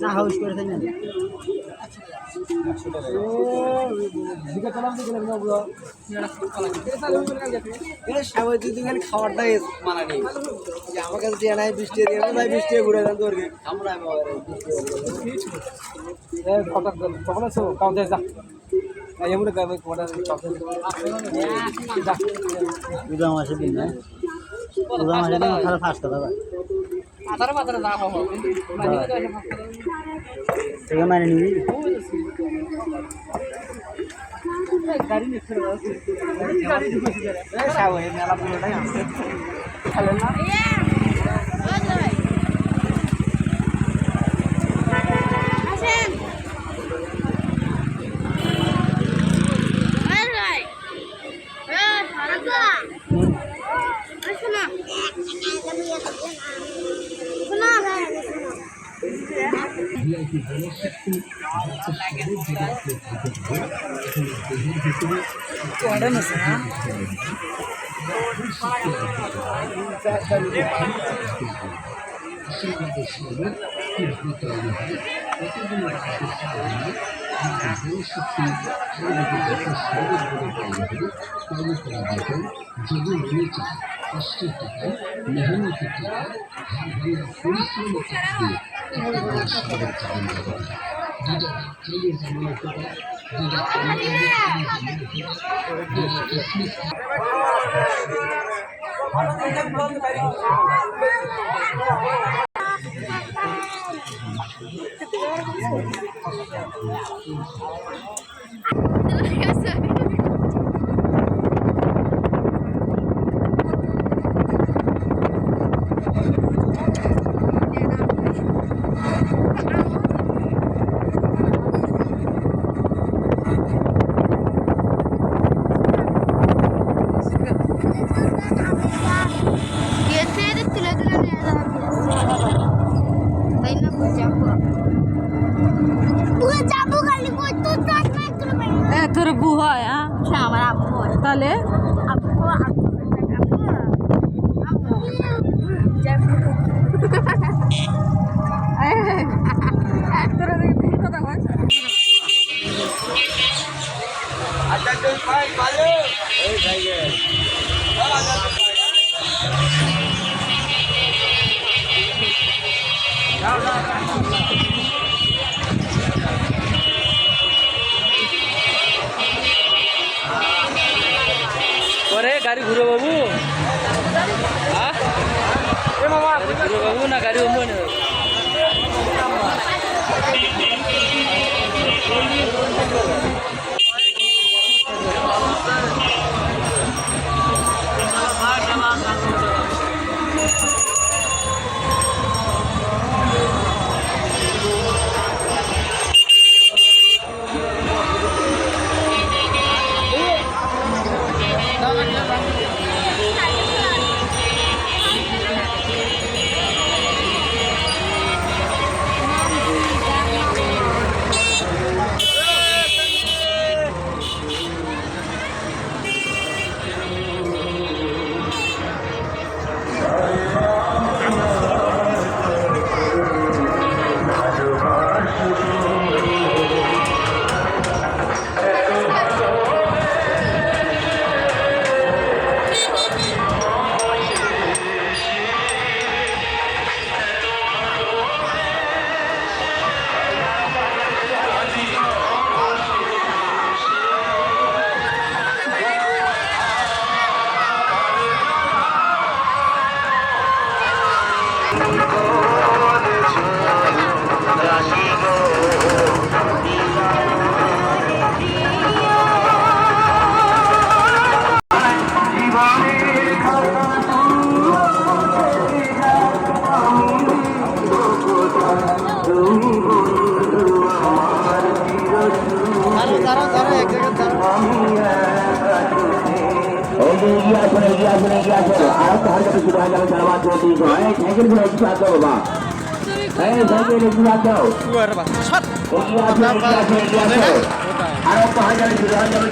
না হাউস করে তাই না খাবারটাই মানা নেই আমার কাছে দিয়ে নাই 20 টাকা দিয়ে ভাই 20 টাকা ঘুরে যান তোর আমরা তখন আছো কাউন্টার যা এমনি কাজ কোটা যা পূজা মাসে দিন না পূজা মাসে দিন খারাপ ফাস্ট দাদা আধার বাজারে দাম হবে মানে এটা মানে নিবি গাড়ি নিয়ে ফেলে দাও গাড়ি ঢুকে যাবে এই সাহেব এই মেলা পুরোটাই আছে খেলেন না তোর বউ হয় আমার আব্বু হয় তাহলে अरे गाड़ी घूरो बाबू हाँ मामा घूरो बाबू ना गाड़ी घूमो ना আর